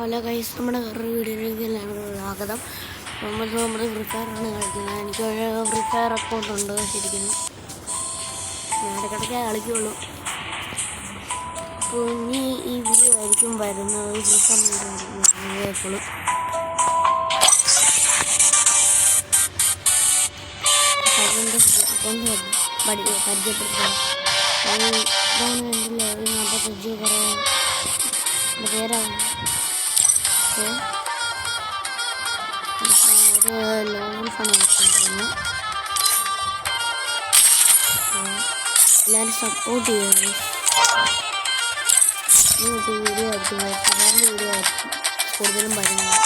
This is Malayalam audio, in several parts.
ഹലോ ഗൈസ്, നമ്മുടെ വീഡിയോയിലേക്ക് എല്ലാവർക്കും സ്വാഗതം. നമ്മുടെ ഫ്രീ ഫയറാണ് കളിക്കുന്നത്. എനിക്കൊരു ഫ്രീ ഫയർ അക്കൗണ്ട് ഉണ്ട് ശരിക്കും. ഞാൻ ഇടയ്ക്കിടയ്ക്ക് കളിക്കുള്ളൂ. അപ്പോൾ ഇനി ഈ വീഡിയോ ആയിരിക്കും വരുന്നത്. ഫ്രീ ഫയർ എപ്പോഴും അതിൻ്റെ അക്കൗണ്ട് പരിചയപ്പെടുത്താം. ഇതാണ് എൻ്റെ ലെവൽ 45 കുറയാൻ എൻ്റെ പേരാണ്. ഒരു ലോങ് ഫണ്ട് കളിച്ചിട്ടുണ്ടായിരുന്നു. എല്ലാവരും സപ്പോർട്ട് ചെയ്യുക. വീഡിയോ ആയിരിക്കും, വീഡിയോ ആയിരിക്കും കൂടുതലും വരുന്നത്.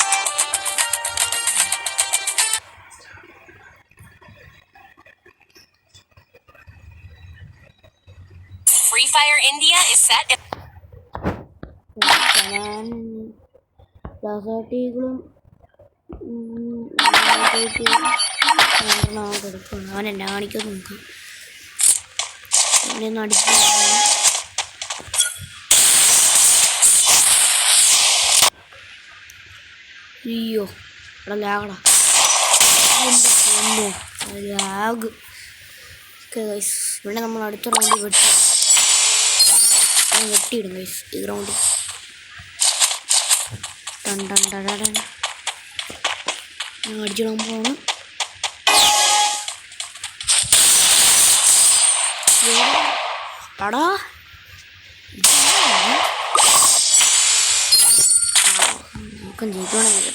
Free Fire India is set. പ്ലാസാട്ടികളും അവൻ എന്നെ കാണിക്കാൻ നോക്കാം. അവനെ അടിച്ചു. അയ്യോ ഇവിടെ ലാഗടാ, ലാഗ്. ഇവിടെ നമ്മൾ അടുത്ത റൗണ്ടിൽ വെട്ടിയിടും ഗൈസ്. ഈ റൗണ്ടിൽ അടിച്ചിടാൻ പോകണം. എടാ നോക്കാൻ ജയിക്കണമെങ്കിൽ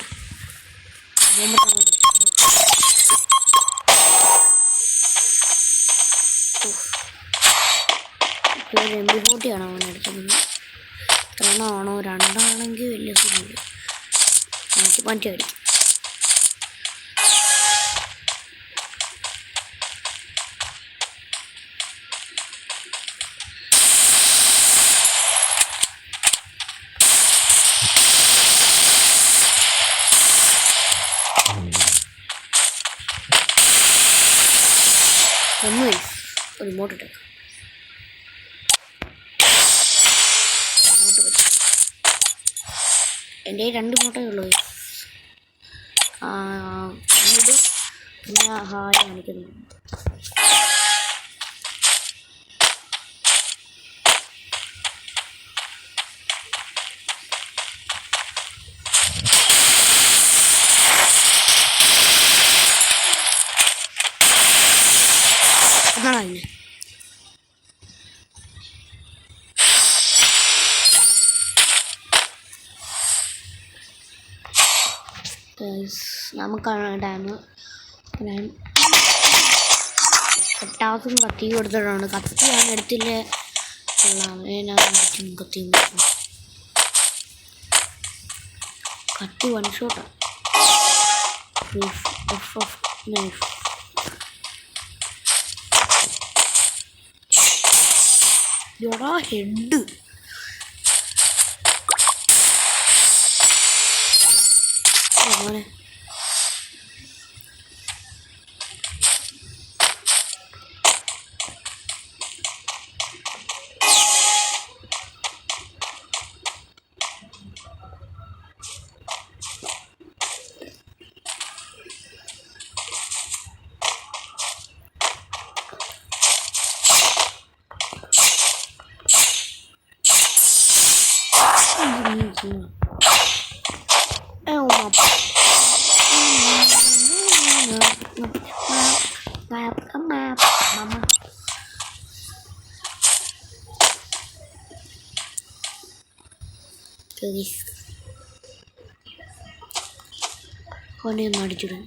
MP40 ആണോ അവൻ എടുത്തത്? എത്രണ്ണമാണോ? 2 ആണെങ്കിൽ വലിയ സുഖമില്ല. മാറ്റി അടിക്കും. ഒരു മോട്ട് ഇട്ടേക്കാം. എൻ്റെ 2 മോട്ടേ ഉള്ളൂ. ഇത് പിന്നെ ഹായ് കാണിക്കുന്നു. അതാണ് അതിന്. നമുക്കാണ് ടൈം. ഞാൻ കട്ടാസും കത്തിയും കൊടുത്തിട്ടാണ്. കത്തി ഞാൻ എടുത്തില്ല. കത്തി 1 ഷോട്ടാണ്. എടാ ഹെഡ് മോനെ. കൊണ്ടൊന്നും അടിച്ചിടും.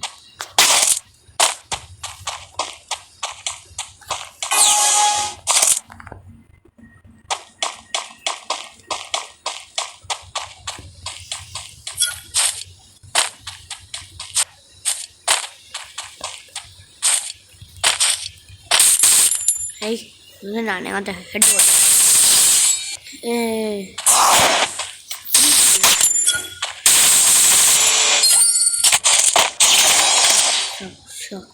ഏയ് ഇത് ഞാൻ അങ്ങനത്തെ ഹെഡ് പോയി Sure.